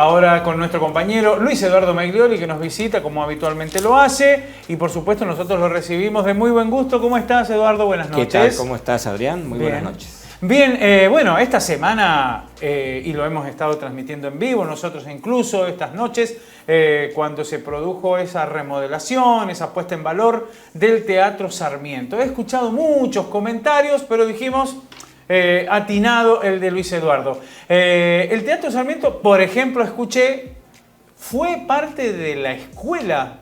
ahora con nuestro compañero Luis Eduardo Maglioli, que nos visita como habitualmente lo hace, y por supuesto nosotros lo recibimos de muy buen gusto. ¿Cómo estás, Eduardo? Buenas noches. ¿Qué tal? ¿Cómo estás, Adrián? Muy buenas noches. Bien, bueno, esta semana, y lo hemos estado transmitiendo en vivo, nosotros incluso estas noches, cuando se produjo esa remodelación, esa puesta en valor del Teatro Sarmiento. He escuchado muchos comentarios, pero dijimos, atinado el de Luis Eduardo. El Teatro Sarmiento, por ejemplo, escuché, fue parte de la escuela.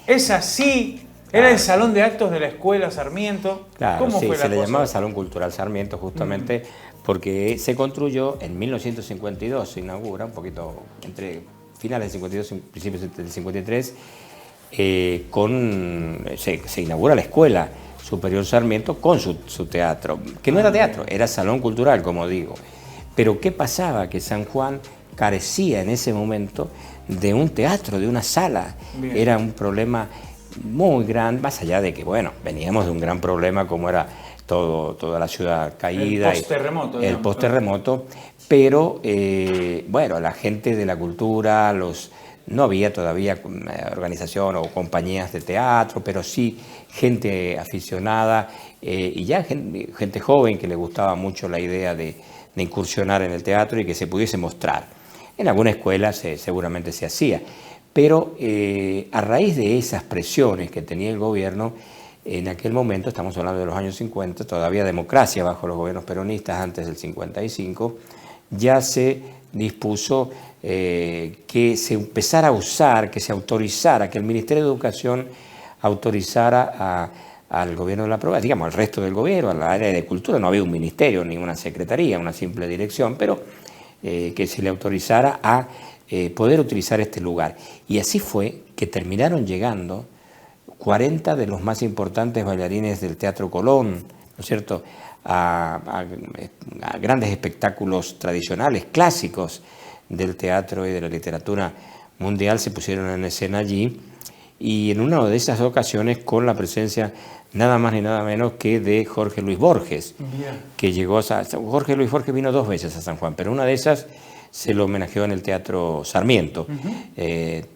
¿Es así? ¿Era el salón de actos de la escuela Sarmiento? Claro, ¿Cómo sí, fue la se le cosa? llamaba Salón Cultural Sarmiento justamente porque se construyó en 1952, se inaugura un poquito entre finales del 52 y principios del 53, se inaugura la Escuela Superior Sarmiento con su teatro, que no era teatro, era salón cultural, como digo. Pero ¿qué pasaba? Que San Juan carecía en ese momento de un teatro, de una sala. Bien. Era un problema muy grande, más allá de que, bueno, veníamos de un gran problema como era toda la ciudad caída. El post-terremoto, pero, bueno, la gente de la cultura, no había todavía organización o compañías de teatro, pero sí gente aficionada y ya gente joven que le gustaba mucho la idea de incursionar en el teatro y que se pudiese mostrar. En alguna escuela seguramente se hacía. Pero a raíz de esas presiones que tenía el gobierno, en aquel momento, estamos hablando de los años 50, todavía democracia bajo los gobiernos peronistas antes del 55, ya se dispuso que se empezara a usar, que se autorizara, que el Ministerio de Educación autorizara al gobierno de la provincia, digamos, al resto del gobierno, al área de cultura. No había un ministerio ni una secretaría, una simple dirección, pero que se le autorizara a poder utilizar este lugar. Y así fue que terminaron llegando 40 de los más importantes bailarines del Teatro Colón, ¿no es cierto?, a grandes espectáculos tradicionales, clásicos del teatro y de la literatura mundial, se pusieron en escena allí, y en una de esas ocasiones con la presencia nada más ni nada menos que de Jorge Luis Borges, que llegó Jorge Luis Borges vino 2 veces a San Juan, pero una de esas se lo homenajeó en el Teatro Sarmiento. Es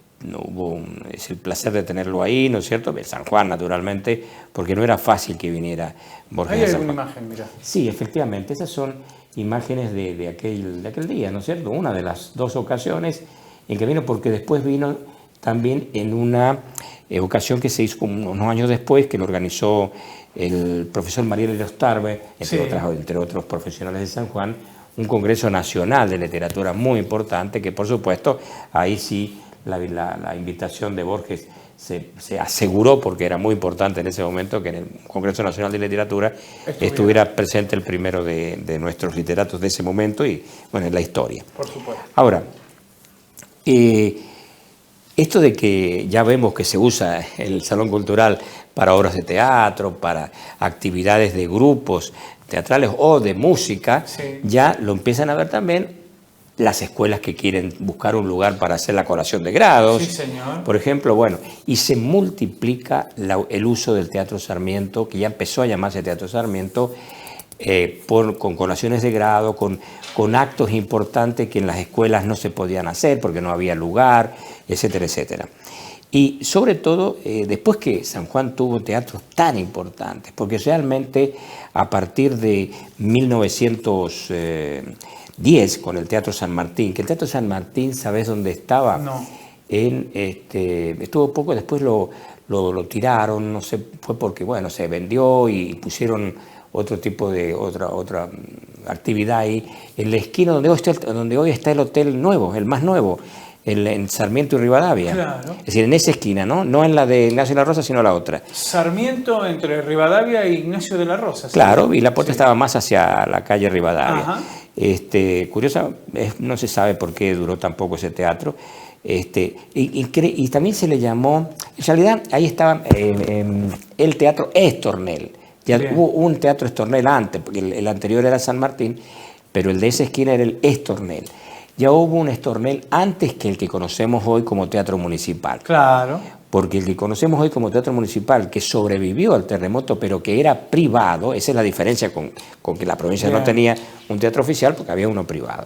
el placer de tenerlo ahí, ¿no es cierto? En San Juan, naturalmente, porque no era fácil que viniera Borges. ¿Hay alguna imagen, mira? Sí, efectivamente, esas son imágenes de aquel día, ¿no es cierto? Una de las 2 ocasiones en que vino, porque después vino también en una ocasión que se hizo unos años después, que lo organizó el profesor Mariel Ostarbe, entre otros profesionales de San Juan, un congreso nacional de literatura muy importante, que por supuesto ahí sí la invitación de Borges se aseguró, porque era muy importante en ese momento que en el Congreso Nacional de Literatura estuviera presente el primero de nuestros literatos de ese momento y, bueno, en la historia. Por supuesto. Ahora, esto de que ya vemos que se usa el Salón Cultural para obras de teatro, para actividades de grupos teatrales o de música, ya lo empiezan a ver también las escuelas que quieren buscar un lugar para hacer la colación de grados. Sí, señor. Por ejemplo, bueno, y se multiplica el uso del Teatro Sarmiento, que ya empezó a llamarse Teatro Sarmiento, con colaciones de grado, con actos importantes que en las escuelas no se podían hacer porque no había lugar, etcétera, etcétera. Y sobre todo, después que San Juan tuvo teatros tan importantes, porque realmente a partir de 1910, con el Teatro San Martín, que el Teatro San Martín, ¿sabes dónde estaba? No. Estuvo poco, después lo tiraron, no sé, fue porque, bueno, se vendió y pusieron otro tipo de, otra actividad ahí, en la esquina donde hoy está el hotel nuevo, el más nuevo, en Sarmiento y Rivadavia. Claro. Es decir, en esa esquina, ¿no? No en la de Ignacio de la Rosa, sino la otra. Sarmiento entre Rivadavia e Ignacio de la Rosa. ¿Sí? Claro, y la puerta estaba más hacia la calle Rivadavia. Ajá. Curiosa, no se sabe por qué duró tan poco ese teatro. Y también se le llamó, en realidad ahí estaba el Teatro Estornel. Ya hubo un Teatro Estornel antes, porque el anterior era San Martín, pero el de esa esquina era el Estornel. Ya hubo un Estornel antes que el que conocemos hoy como Teatro Municipal. Claro. Porque el que conocemos hoy como Teatro Municipal, que sobrevivió al terremoto, pero que era privado, esa es la diferencia con que la provincia no tenía un teatro oficial, porque había uno privado.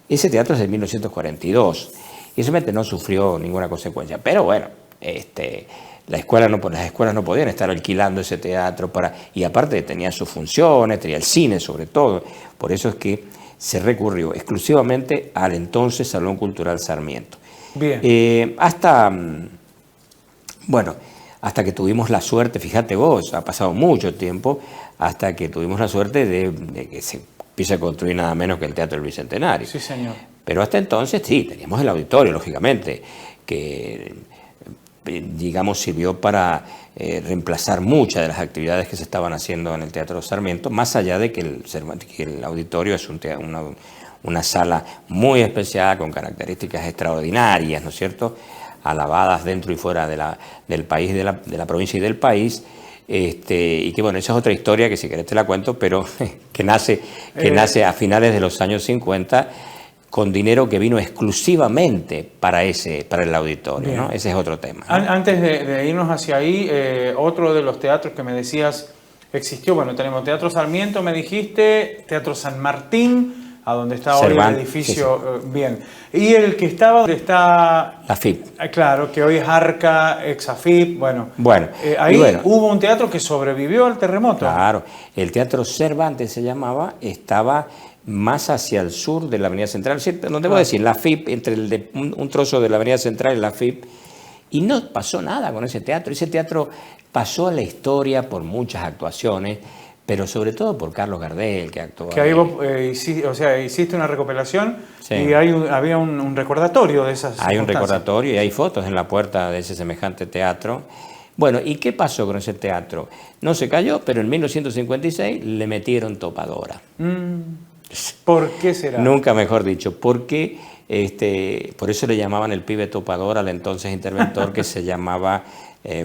Ese teatro es de 1942 y realmente no sufrió ninguna consecuencia. Pero bueno, las escuelas no podían estar alquilando ese teatro y aparte tenía sus funciones, tenía el cine sobre todo. Por eso es que se recurrió exclusivamente al entonces Salón Cultural Sarmiento. Bien. Hasta que tuvimos la suerte, fíjate vos, ha pasado mucho tiempo, hasta que tuvimos la suerte de que se empiece a construir nada menos que el Teatro del Bicentenario. Sí, señor. Pero hasta entonces sí, teníamos el auditorio, lógicamente, que digamos sirvió para reemplazar muchas de las actividades que se estaban haciendo en el Teatro Sarmiento, más allá de que el auditorio es una sala muy especial, con características extraordinarias, ¿no es cierto?, alabadas dentro y fuera del país, de la provincia y del país, y que bueno, esa es otra historia que si querés te la cuento, pero que nace a finales de los años 50, con dinero que vino exclusivamente para el auditorio, ¿no? Ese es otro tema, ¿no? Antes de irnos hacia ahí, otro de los teatros que me decías existió, bueno, tenemos Teatro Sarmiento, me dijiste, Teatro San Martín, a donde está hoy el edificio, sí. Bien. Y el que estaba, donde está... La FIP. Claro, que hoy es Arca, ex AFIP, bueno. Ahí hubo un teatro que sobrevivió al terremoto. Claro, el Teatro Cervantes se llamaba, estaba más hacia el sur de la Avenida Central, ¿cierto? No te voy a decir, la FIP, entre un trozo de la Avenida Central y la FIP, y no pasó nada con ese teatro. Ese teatro pasó a la historia por muchas actuaciones, pero sobre todo por Carlos Gardel, que actuó. Que ahí vos hiciste una recopilación, sí. Y había un recordatorio de esas. Hay un recordatorio y hay fotos en la puerta de ese semejante teatro. Bueno, ¿y qué pasó con ese teatro? No se cayó, pero en 1956 le metieron topadora. ¿Por qué será? Nunca mejor dicho, porque por eso le llamaban el pibe topador al entonces interventor que se llamaba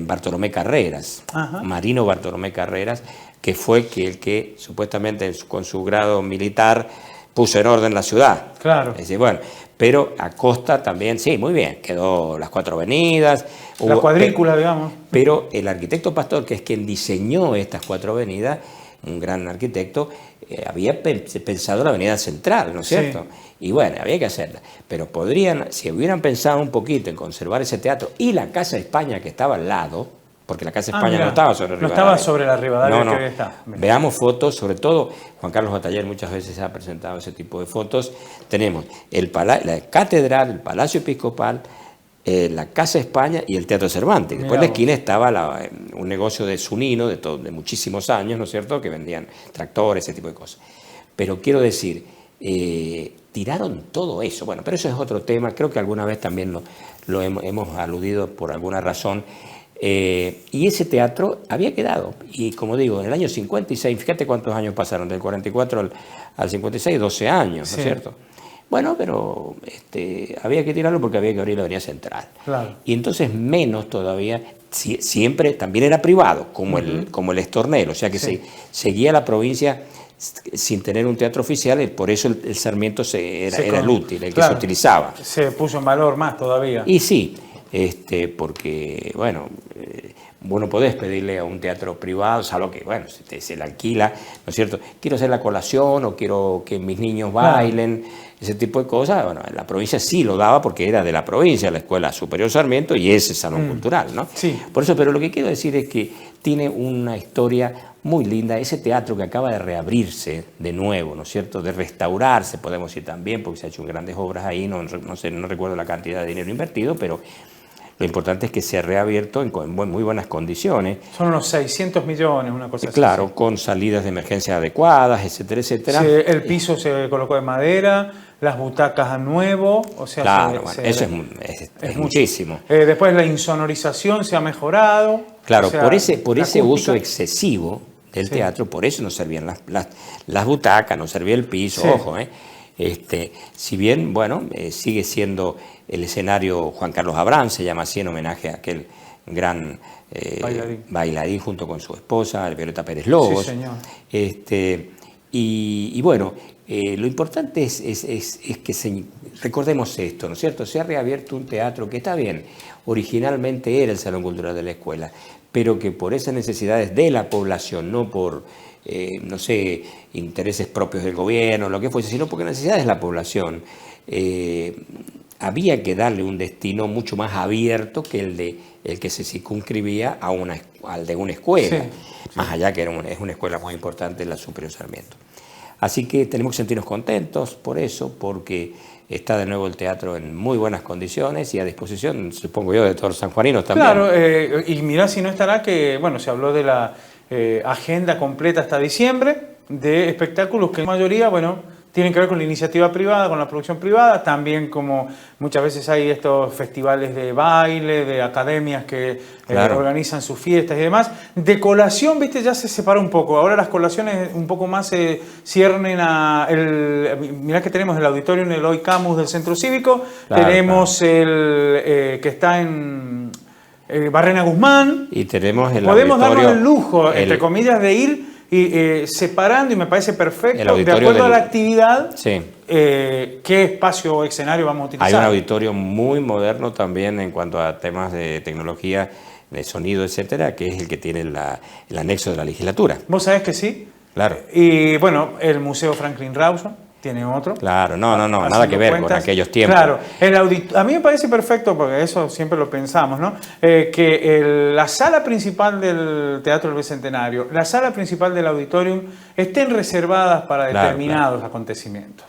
Bartolomé Carreras, ajá. Marino Bartolomé Carreras, que fue el que supuestamente con su grado militar puso en orden la ciudad. Claro. Es decir, bueno, pero a costa también, sí, muy bien, quedó las 4 avenidas. La cuadrícula, digamos. Pero el arquitecto Pastor, que es quien diseñó estas 4 avenidas, un gran arquitecto, había pensado la avenida central, ¿no es cierto? Sí. Y bueno, había que hacerla. Pero si hubieran pensado un poquito en conservar ese teatro y la Casa de España que estaba al lado, porque la Casa de España no estaba sobre Rivadavia. No estaba sobre la Rivadavia no. que está. Veamos fotos, sobre todo, Juan Carlos Bataller muchas veces ha presentado ese tipo de fotos. Tenemos la catedral, el Palacio Episcopal, la Casa de España y el Teatro Cervantes. Después en la esquina estaba un negocio de Zunino de muchísimos años, ¿no es cierto?, que vendían tractores, ese tipo de cosas. Pero quiero decir, tiraron todo eso. Bueno, pero eso es otro tema. Creo que alguna vez también lo hemos aludido por alguna razón. Y ese teatro había quedado, y como digo, en el año 56, fíjate cuántos años pasaron, del 44 al 56, 12 años, sí. ¿No es cierto? Bueno, pero había que tirarlo porque había que abrir la avenida central. Claro. Y entonces menos todavía, siempre también era privado, como el Estornel, o sea que sí. Seguía la provincia sin tener un teatro oficial, por eso el Sarmiento era el útil, el que se utilizaba. Se puso en valor más todavía. Y sí. Porque, bueno, vos no podés pedirle a un teatro privado, salvo que, bueno, se le alquila, ¿no es cierto? Quiero hacer la colación o quiero que mis niños bailen, ese tipo de cosas. Bueno, en la provincia sí lo daba porque era de la provincia, la Escuela Superior Sarmiento y ese salón cultural, ¿no? Sí. Por eso, pero lo que quiero decir es que tiene una historia muy linda, ese teatro que acaba de reabrirse de nuevo, ¿no es cierto?, de restaurarse, podemos decir también, porque se ha hecho grandes obras ahí, no recuerdo la cantidad de dinero invertido, pero lo importante es que se ha reabierto en muy buenas condiciones. Son unos 600 millones, una cosa así. Claro, con salidas de emergencia adecuadas, etcétera, etcétera. Sí, el piso se colocó de madera, las butacas a nuevo, o sea... Claro, eso es muchísimo. Después la insonorización se ha mejorado. Claro, o sea, por ese uso excesivo del teatro, por eso no servían las butacas, no servía el piso, ojo, si bien, bueno, sigue siendo el escenario Juan Carlos Abrán, se llama así en homenaje a aquel gran bailarín junto con su esposa, Violeta Pérez Lobos. Sí, señor. Y bueno, lo importante es que recordemos esto, ¿no es cierto? Se ha reabierto un teatro que está bien, originalmente era el Salón Cultural de la Escuela, pero que por esas necesidades de la población, no por... no sé, intereses propios del gobierno, lo que fuese, sino porque necesidades de la población, había que darle un destino mucho más abierto que el que se circunscribía al de una escuela, más allá que es una escuela muy importante, la Superior Sarmiento. Así que tenemos que sentirnos contentos por eso, porque está de nuevo el teatro en muy buenas condiciones y a disposición, supongo yo, de todos los sanjuaninos también. Claro, y mirá si no estará que, bueno, se habló de la agenda completa hasta diciembre de espectáculos que en mayoría, bueno, tienen que ver con la iniciativa privada, con la producción privada, también como muchas veces hay estos festivales de baile, de academias que organizan sus fiestas y demás. De colación, viste, ya se separa un poco. Ahora las colaciones un poco más se ciernen a... mirá que tenemos el auditorio en el Eloy Camus del Centro Cívico, tenemos el que está en Barrena Guzmán. Y tenemos el Podemos auditorio, darnos el lujo, entre comillas, de ir y separando, y me parece perfecto, de acuerdo a la actividad, qué espacio o escenario vamos a utilizar. Hay un auditorio muy moderno también en cuanto a temas de tecnología, de sonido, etcétera, que es el que tiene el anexo de la legislatura. ¿Vos sabés que sí? Claro. Y bueno, el Museo Franklin Rawson tiene otro. Claro, no, nada que ver con aquellos tiempos. Claro, a mí me parece perfecto, porque eso siempre lo pensamos, ¿no? Que la sala principal del Teatro del Bicentenario, la sala principal del auditorium, estén reservadas para determinados acontecimientos.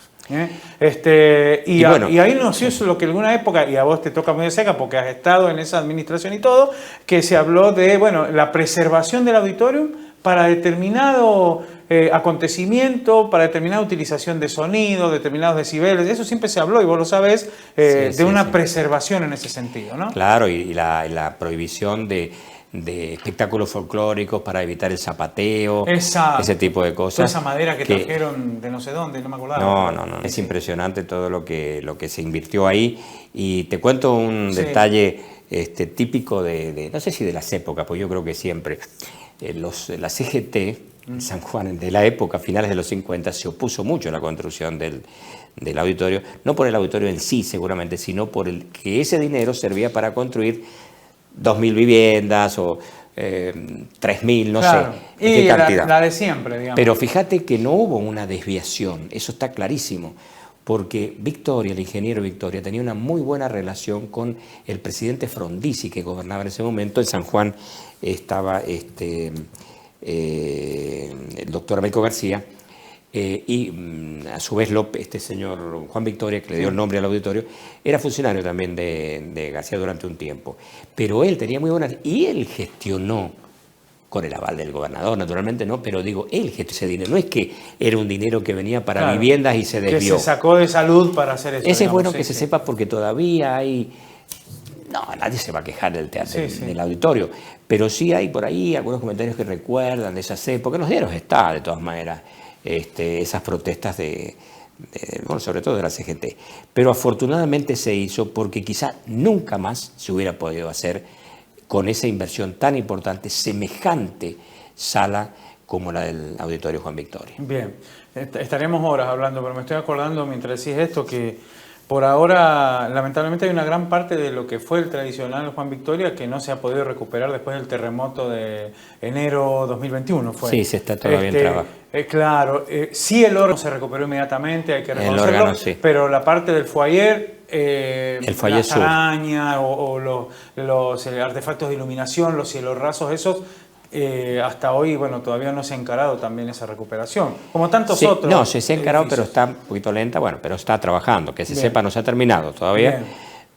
Y ahí no sé, eso es lo que en alguna época, y a vos te toca muy de cerca porque has estado en esa administración y todo, que se habló de, bueno, la preservación del auditorium para determinado acontecimiento, para determinada utilización de sonido, determinados decibeles, eso siempre se habló, y vos lo sabés, de una preservación en ese sentido, ¿no? Claro, y la prohibición de espectáculos folclóricos para evitar el zapateo, ese tipo de cosas. Toda esa madera que trajeron de no sé dónde, no me acordaba. No, es impresionante todo lo que se invirtió ahí. Y te cuento un detalle típico no sé si de las épocas, pues yo creo que siempre. La CGT, San Juan, de la época, finales de los 50, se opuso mucho a la construcción del auditorio, no por el auditorio en sí seguramente, sino por el que ese dinero servía para construir 2.000 viviendas o 3.000, no sé, qué cantidad. La de siempre, digamos. Pero fíjate que no hubo una desviación, eso está clarísimo, porque Victoria, el ingeniero Victoria, tenía una muy buena relación con el presidente Frondizi, que gobernaba en ese momento. En San Juan estaba el doctor Américo García, y a su vez este señor Juan Victoria, que le dio el nombre al auditorio, era funcionario también de García durante un tiempo. Pero él tenía muy buenas... Y él gestionó, con el aval del gobernador, naturalmente no, pero digo, él gestionó ese dinero. No es que era un dinero que venía para viviendas y se desvió. Que se sacó de salud para hacer eso. Ese es bueno que se sepa, porque todavía hay... No, nadie se va a quejar del teatro, del auditorio, pero sí hay por ahí algunos comentarios que recuerdan de esas épocas. En los diarios está, de todas maneras, esas protestas bueno, sobre todo de la CGT. Pero afortunadamente se hizo, porque quizá nunca más se hubiera podido hacer con esa inversión tan importante, semejante sala como la del Auditorio Juan Victoria. Bien, estaremos horas hablando, pero me estoy acordando mientras decís esto que por ahora, lamentablemente, hay una gran parte de lo que fue el tradicional Juan Victoria que no se ha podido recuperar después del terremoto de enero 2021. Sí, se está todavía en trabajo. Claro, sí, el órgano se recuperó inmediatamente, hay que reconocerlo, el órgano, sí. Pero la parte del foyer, el foyer las arañas o los artefactos de iluminación, los cielos rasos, esos... hasta hoy, bueno, todavía no se ha encarado también esa recuperación, como tantos otros. No, se ha encarado, pero está un poquito lenta, bueno, pero está trabajando, que se sepa, no se ha terminado todavía,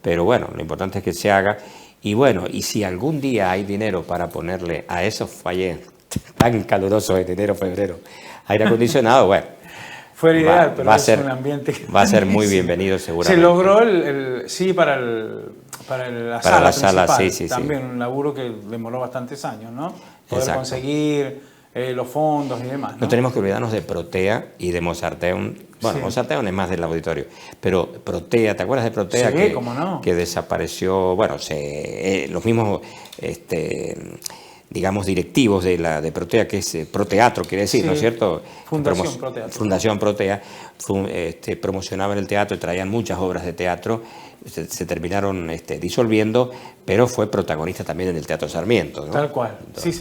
pero bueno, lo importante es que se haga. Y bueno, y si algún día hay dinero para ponerle a esos falles tan calurosos de enero, febrero, aire acondicionado, bueno. Fuera ideal, pero es un ambiente que va a ser muy bienvenido seguramente. Se logró para la sala principal, sí, también un laburo que demoró bastantes años, ¿no? Poder conseguir los fondos y demás, ¿no? No tenemos que olvidarnos de Protea y de Mozarteum. Bueno, Mozarteum es más del auditorio, pero Protea, ¿te acuerdas de Protea? Sí, cómo no. Que desapareció, bueno, los mismos... digamos, directivos de Protea, que es Proteatro, quiere decir, ¿no es cierto? Fundación Proteatro. Fundación Protea, promocionaban el teatro y traían muchas obras de teatro, se terminaron disolviendo, pero fue protagonista también en el Teatro Sarmiento, ¿no? Tal cual, sí.